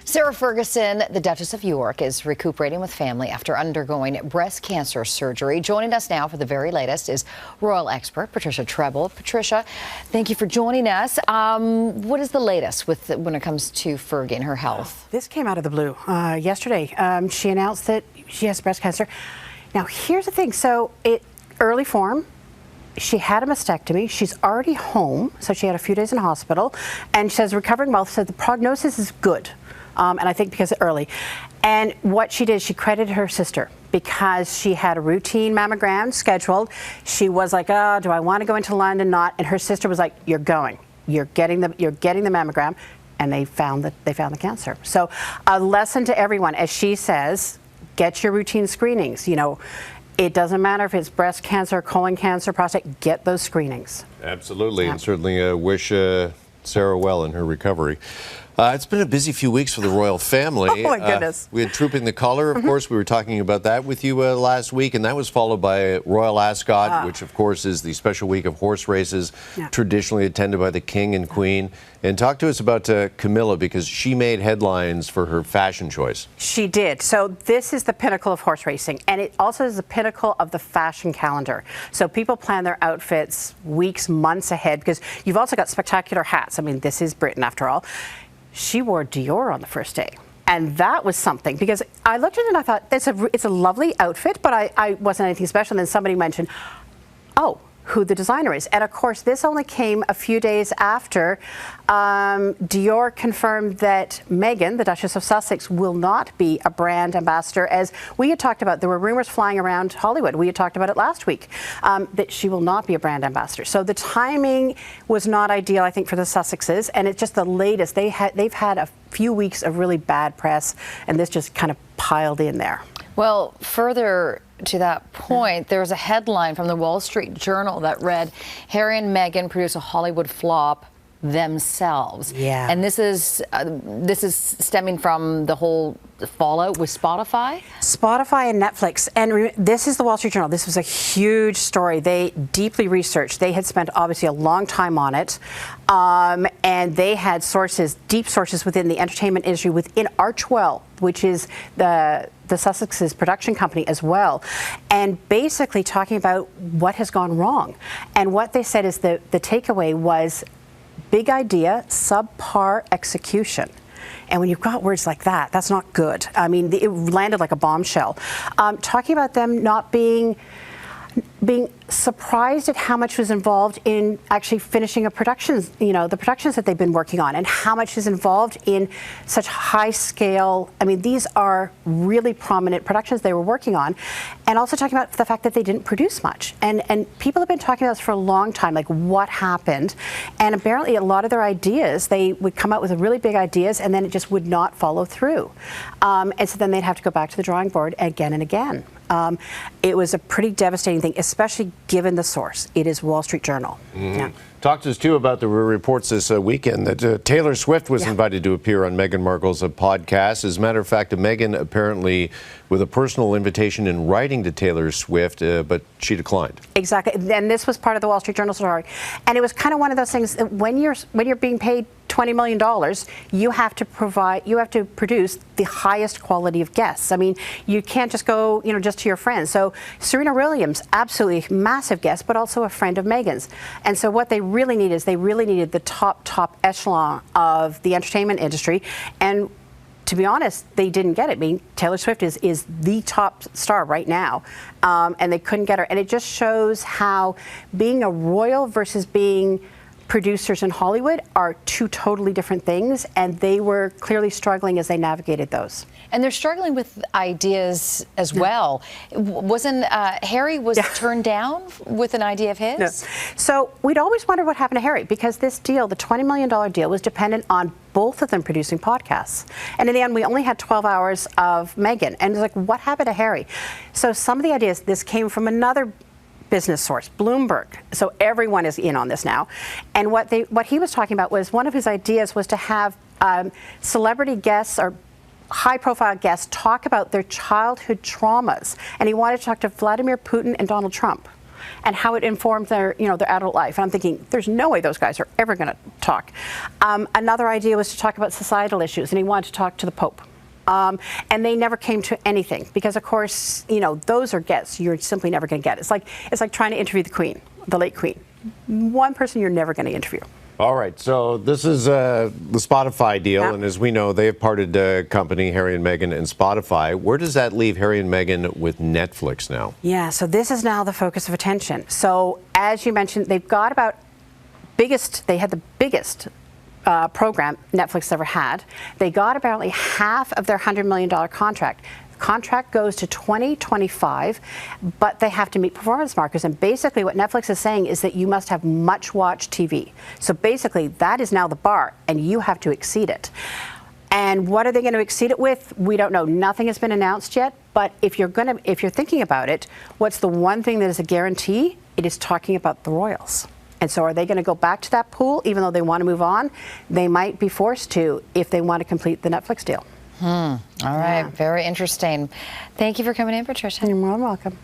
Sarah Ferguson, the Duchess of York, is recuperating with family after undergoing breast cancer surgery. Joining us now for the very latest is royal expert Patricia Treble. Patricia, thank you for joining us. What is the latest when it comes to Fergie and her health? This came out of the blue yesterday. She announced that she has breast cancer. Now, here's the thing. So, early form. She had a mastectomy. She's already home, so she had a few days in hospital, and she says recovering well. Said the prognosis is good. And I think because early. And what she did, she credited her sister because she had a routine mammogram scheduled. She was like, oh, do I want to go into London? Not. And her sister was like, you're going. You're getting the mammogram. And they found the cancer. So a lesson to everyone, as she says, get your routine screenings. You know, it doesn't matter if it's breast cancer, colon cancer, prostate, get those screenings. Absolutely. Yeah. And certainly wish Sarah well in her recovery. It's been a busy few weeks for the royal family. Oh, my goodness. We had Trooping the Colour, of course. We were talking about that with you last week, and that was followed by Royal Ascot, which, of course, is the special week of horse races, traditionally attended by the King and Queen. And talk to us about Camilla, because she made headlines for her fashion choice. She did. So this is the pinnacle of horse racing, and it also is the pinnacle of the fashion calendar. So people plan their outfits weeks, months ahead, because you've also got spectacular hats. I mean, this is Britain, after all. She wore Dior on the first day. And that was something, because I looked at it and I thought, it's a lovely outfit, but I wasn't anything special. And then somebody mentioned, oh, who the designer is. And of course, this only came a few days after Dior confirmed that Meghan, the Duchess of Sussex, will not be a brand ambassador. As we had talked about, there were rumors flying around Hollywood. We had talked about it last week, that she will not be a brand ambassador. So the timing was not ideal, I think, for the Sussexes. And it's just the latest. They've had a few weeks of really bad press, and this just kind of piled in there. Well, further to that point, there was a headline from the Wall Street Journal that read, Harry and Meghan produce a Hollywood flop themselves. Yeah. And this is stemming from the whole fallout with Spotify? Spotify and Netflix. And this is the Wall Street Journal. This was a huge story. They deeply researched. They had spent obviously a long time on it. And they had sources, deep sources within the entertainment industry, within Archwell, which is the Sussex's production company as well, and basically talking about what has gone wrong. And what they said is the takeaway was big idea, subpar execution. And when you've got words like that, that's not good. I mean, it landed like a bombshell. Talking about them not being surprised at how much was involved in actually finishing a productions, the productions that they've been working on, and how much is involved in such high scale. I mean, these are really prominent productions they were working on, and also talking about the fact that they didn't produce much. And people have been talking about this for a long time, like what happened. And apparently a lot of their ideas, they would come out with really big ideas, and then it just would not follow through. And so then they'd have to go back to the drawing board again and again. It was a pretty devastating thing, especially given the source. It is Wall Street Journal. Mm-hmm. Yeah. Talk to us, too, about the reports this weekend that Taylor Swift was invited to appear on Meghan Markle's podcast. As a matter of fact, Meghan apparently with a personal invitation in writing to Taylor Swift, but she declined. Exactly. And this was part of the Wall Street Journal story. And it was kind of one of those things that when you're being paid $20 million, you have to produce the highest quality of guests. I mean, you can't just go, just to your friends. So Serena Williams, absolutely massive guest, but also a friend of Meghan's. And so what they really need is they really needed the top echelon of the entertainment industry. And to be honest, they didn't get it. I mean, Taylor Swift is the top star right now, and they couldn't get her. And it just shows how being a royal versus being producers in Hollywood are two totally different things, and they were clearly struggling as they navigated those. And they're struggling with ideas as well. Wasn't Harry turned down with an idea of his? No. So we'd always wondered what happened to Harry, because this deal, the $20 million deal, was dependent on both of them producing podcasts. And in the end, we only had 12 hours of Meghan. And it's like, what happened to Harry? So some of the ideas, this came from another business source, Bloomberg. So everyone is in on this now. And what he was talking about was one of his ideas was to have celebrity guests or high-profile guests talk about their childhood traumas. And he wanted to talk to Vladimir Putin and Donald Trump. and how it informed their, their adult life. And I'm thinking, there's no way those guys are ever going to talk. Another idea was to talk about societal issues, and he wanted to talk to the Pope. And they never came to anything because, of course, those are gets you're simply never going to get. It's like trying to interview the Queen, the late Queen. One person you're never going to interview. All right, so this is the Spotify deal, Yep. and as we know, they have parted company, Harry and Meghan and Spotify. Where does that leave Harry and Meghan with Netflix now? Yeah, so this is now the focus of attention. So as you mentioned, they've got they had the biggest program Netflix ever had. They got apparently half of their $100 million contract. The contract goes to 2025, but they have to meet performance markers. And basically what Netflix is saying is that you must have much watched TV. So basically that is now the bar, and you have to exceed it. And what are they going to exceed it with? We don't know. Nothing has been announced yet. But if you're thinking about it, what's the one thing that is a guarantee? It is talking about the royals. And so are they going to go back to that pool, even though they want to move on? They might be forced to if they want to complete the Netflix deal. All right, very interesting. Thank you for coming in, Patricia. You're more than welcome.